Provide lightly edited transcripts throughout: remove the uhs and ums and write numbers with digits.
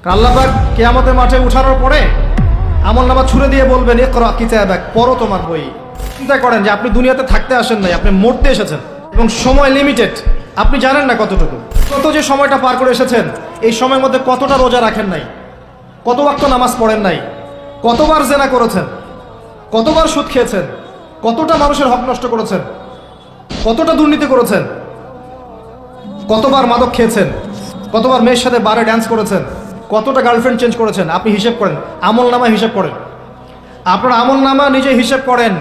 আল্লাহ পাক কিয়ামতের মাঠে উঠানোর পরে আমলনামা ছুড়ে দিয়ে বলবেন ইকরা কিতাবাক, পড়ো তোমার বই। চিন্তা করেন যে আপনি দুনিয়াতে থাকতে আসেন নাই, আপনি মরতে এসেছেন এবং সময় লিমিটেড, আপনি জানেন না কতটুকু। কত যে সময়টা পার করে এসেছেন, এই সময়ের মধ্যে কতটা রোজা রাখেন নাই, কত ওয়াক্ত নামাজ পড়েন নাই, কতবার জেনা করেছেন, কতবার সুদ খেয়েছেন, কতটা মানুষের হক নষ্ট করেছেন, কতটা দুর্নীতি করেছেন, কতবার মাদক খেয়েছেন, কতবার মেয়ের সাথে বারে ড্যান্স করেছেন, কতটা গার্লফ্রেন্ড চেঞ্জ করেছেন। আপনি হিসেব করেন, আমল নামা হিসেব করেন, আপনার আমল নামা নিজে হিসেব করেন।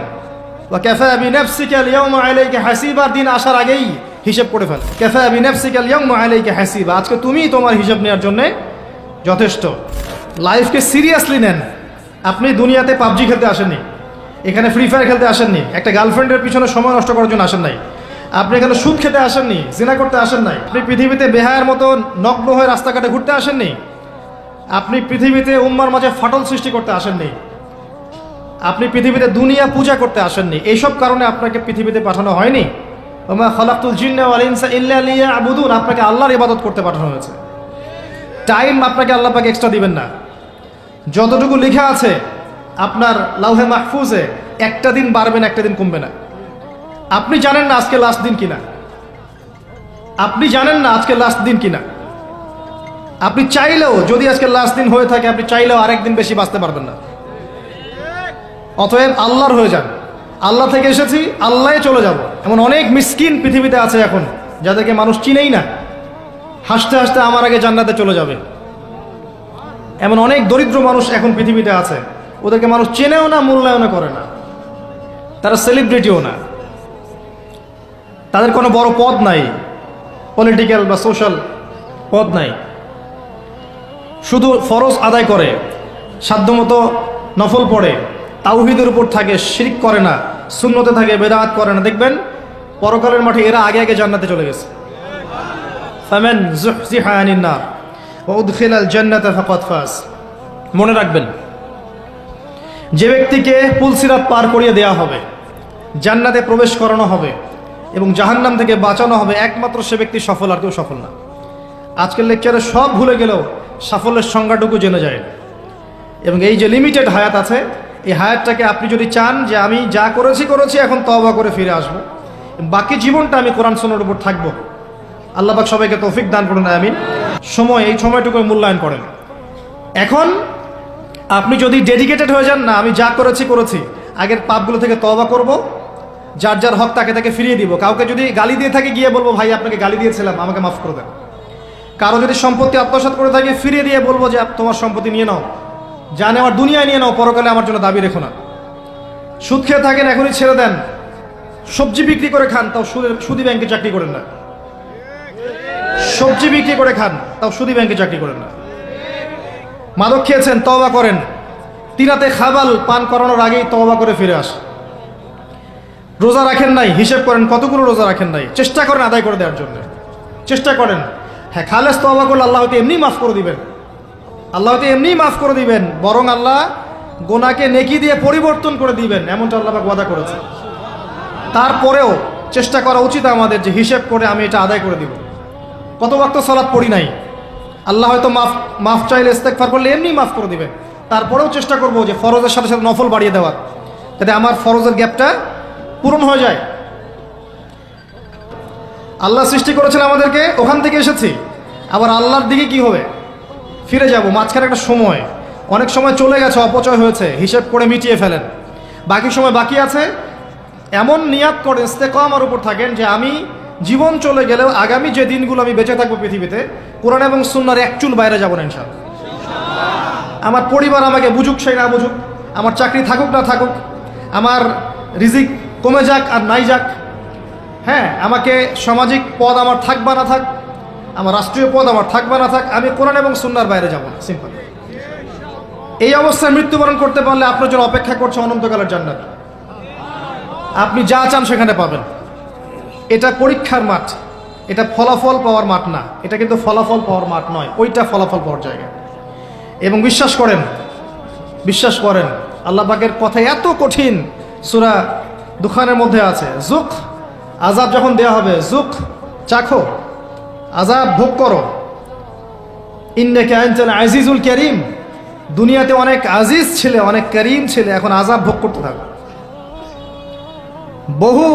কাফা বিনাফসিকা আল-ইয়াওমা আলাইকা হাসিবা, দিন আসার আগেই হিসেব করে ফেল। কাফা বিনাফসিকা আল-ইয়াওমা আলাইকা হাসিবা, আজকে তুমিই তোমার হিসাব নেওয়ার জন্য যথেষ্ট। লাইফকে সিরিয়াসলি নেন। আপনি দুনিয়াতে পাবজি খেলতে আসেননি, এখানে ফ্রি ফায়ার খেলতে আসেননি, একটা গার্লফ্রেন্ডের পিছনে সময় নষ্ট করার জন্য আসেন নাই, আপনি এখানে সুদ খেতে আসেননি, জিনা করতে আসেন নাই, আপনি পৃথিবীতে বেহায়ার মতো নগ্ন হয়ে রাস্তাঘাটে ঘুরতে আসেননি, আপনি পৃথিবীতে উম্মার মাঝে ফাটল সৃষ্টি করতে আসেননি, আপনি পৃথিবীতে দুনিয়া পূজা করতে আসেননি। এইসব কারণে আপনাকে পৃথিবীতে পাঠানো হয়নি। ওমা খালাকতুল জিন্না ওয়াল ইনসা ইল্লা লিয়াবুদুন, আপনাকে আল্লাহর ইবাদত করতে পাঠানো হয়েছে। টাইম আপনাকে আল্লাহ পাক এক্সট্রা দিবেন না। যতটুকু লেখা আছে আপনার লাউহে মাহফুজে, একটা দিন বাড়বে না, একটা দিন কমবে না। আপনি জানেন না আজকে লাস্ট দিন কিনা, আপনি জানেন না আজকে লাস্ট দিন কিনা। আপনি চাইলেও, যদি আজকে লাস্ট দিন হয়ে থাকে, আপনি চাইলেও আরেকদিন বেশি বাঁচতে পারবেন না। অতএব আল্লাহর হয়ে যান। আল্লাহ থেকে এসেছি, আল্লাহে চলে যাব। এমন অনেক মিসকিন পৃথিবীতে আছে এখন, যাদেরকে মানুষ চিনেই না, হাসতে হাসতে আমার আগে জান্নাতে চলে যাবে। এমন অনেক দরিদ্র মানুষ এখন পৃথিবীতে আছে, ওদেরকে মানুষ চেনেও না, মূল্যায়নও করে না, তারা সেলিব্রিটিও না, তাদের কোনো বড় পদ নাই, পলিটিক্যাল বা সোশ্যাল পদ নাই, শুধু ফরজ আদায় করে, সাধ্যমতো নফল পড়ে, তাওহীদের উপর থাকে, শিরক করে না, সুন্নতে থাকে, বেদাত করে না। দেখবেন পরকালের মাঠে এরা আগে আগে জান্নাতে চলে গেছে। ফামান যুহজিহা আনিন নার ওয়া উদখিলাল জান্নাতা ফাকাদ ফাজ। মনে রাখবেন, যে ব্যক্তিকে পুলসিরাত পার করিয়ে দেওয়া হবে, জান্নাতে প্রবেশ করানো হবে এবং জাহান্নাম থেকে বাঁচানো হবে, একমাত্র সে ব্যক্তি সফল, আর কেউ সফল না। আজকের লেকচারে সব ভুলে গেলেও সাফল্যের সংজ্ঞাটুকু জেনে যায়। এবং এই যে লিমিটেড হায়াত আছে, এই হায়াতটাকে আপনি যদি চান যে আমি যা করেছি এখন তওবা করে ফিরে আসবো, বাকি জীবনটা আমি কোরআন সুন্নাহর উপর থাকবো, আল্লাহ পাক সবাইকে তৌফিক দান করুন, আমিন। এই সময়টুকু মূল্যায়ন করেন। এখন আপনি যদি ডেডিকেটেড হয়ে যান, না আমি যা করেছি, আগের পাপগুলো থেকে তওবা করব, যার যার হক তাকে তাকে ফিরিয়ে দিব। কাউকে যদি গালি দিয়ে থাকে, গিয়ে বলবো ভাই আপনাকে গালি দিয়েছিলাম, আমাকে মাফ করে দেন। কারো যদি সম্পত্তি আত্মসাৎ করে থাকে, ফিরিয়ে দিয়ে বলবো যে তোমার সম্পত্তি নিয়ে নাও, যা নেওয়ার দুনিয়ায় নিয়ে নাও, পরকালে আমার জন্য দাবি রেখো না। সুদ খেয়ে থাকেন, এখনই ছেড়ে দেন। সবজি বিক্রি করে খান, তাও সুদি ব্যাংকে চাকরি করেন না। সবজি বিক্রি করে খান, তাও সুদি ব্যাংকে চাকরি করেন না। মাদক খেয়েছেন, তওবা করেন। তিনাতে খাবাল পান করানোর আগেই তওবা করে ফিরে আস। রোজা রাখেন নাই, হিসেব করেন কতগুলো রোজা রাখেন নাই, চেষ্টা করেন আদায় করে দেওয়ার জন্য, চেষ্টা করেন। হ্যাঁ, খালেস তওবা করলে আল্লাহ হয়তো এমনি মাফ করে দিবেন, আল্লাহ হয়তো এমনি মাফ করে দিবেন, বরং আল্লাহ গোনাকে নেকি দিয়ে পরিবর্তন করে দিবেন, এমনটা আল্লাহ পাক ওয়াদা করেছে। তারপরেও চেষ্টা করা উচিত আমাদের যে হিসেব করে আমি এটা আদায় করে দিব। কত ওয়াক্ত সালাত পড়ি নাই, আল্লাহ হয়তো মাফ চাইলে ইস্তেগফার করলে এমনি মাফ করে দিবেন। তারপরেও চেষ্টা করবো যে ফরজের সাথে সাথে নফল বাড়িয়ে দেওয়ার, যাতে আমার ফরজের গ্যাপটা পূরণ হয়ে যায়। আল্লাহ সৃষ্টি করেছেন আমাদেরকে, ওখান থেকে এসেছি, আবার আল্লাহর দিকে কি হবে, ফিরে যাব। মাঝখানে একটা সময়, অনেক সময় চলে গেছে, অপচয় হয়েছে, হিসেব করে মিটিয়ে ফেলেন। বাকি সময় বাকি আছে, এমন নিয়াত করেন, ইস্তেকামার উপর থাকেন যে আমি জীবন চলে গেলেও আগামী যে দিনগুলো আমি বেঁচে থাকবো পৃথিবীতে, কোরআন এবং সুন্নাহর এক চুল বাইরে যাব না ইনশাআল্লাহ। আমার পরিবার আমাকে বুঝুক সেই না বুঝুক, আমার চাকরি থাকুক না থাকুক, আমার রিজিক কমে যাক আর নাই যাক, হ্যাঁ, আমাকে সামাজিক পদ আমার থাক বা না থাক, আমার রাষ্ট্রীয় পদ আমার থাক বা না থাক, আমি কোরআন এবং সুন্নাহর বাইরে যাব না, সিম্পল। এই অবস্থায় মৃত্যুবরণ করতে পারলে আপনার জন্য অপেক্ষা করছে অনন্তকালের জান্নাত। আপনি যা চান সেখানে পাবেন। এটা পরীক্ষার মাঠ, এটা ফলাফল পাওয়ার মাঠ না, এটা কিন্তু ফলাফল পাওয়ার মাঠ নয়, ওইটা ফলাফল পাওয়ার জায়গা। এবং বিশ্বাস করেন আল্লাহ পাকের কথা এত কঠিন, সূরা দুখানের মধ্যে আছে, যুক, আযাব যখন দেয়া হবে, যুক, চাখো, আযাব ভোগ করো, ইন্নাকা আনতাল আজিজুল কারীম, দুনিয়াতে অনেক আজিজ ছেলে, অনেক করিম ছেলে, এখন আযাব ভোগ করতে থাকবে। বহু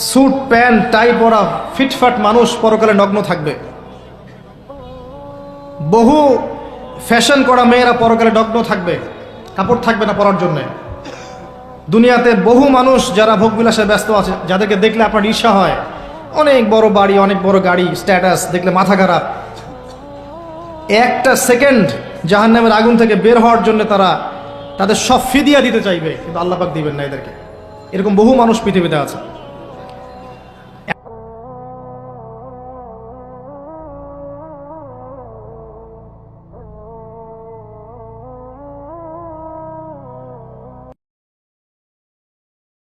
স্যুট প্যান্ট টাই পরা ফিটফাট মানুষ পরকালে নগ্ন থাকবে। বহু ফ্যাশন করা মেয়েরা পরকালে নগ্ন থাকবে, কাপড় থাকবে না পরার জন্যে। দুনিয়াতে বহু মানুষ যারা ভোগবিলাসে ব্যস্ত আছে, যাদেরকে দেখলে আপনার ঈর্ষা হয়, অনেক বড় বাড়ি, অনেক বড় গাড়ি, স্ট্যাটাস, দেখলে মাথা খারাপ। একটা সেকেন্ড জাহান্নামের আগুন থেকে বের হওয়ার জন্য তারা তাদের সব ফিদিয়া দিতে চাইবে, কিন্তু আল্লাহ পাক দিবেন না এদেরকে। এরকম বহু মানুষ পৃথিবীতে আছে।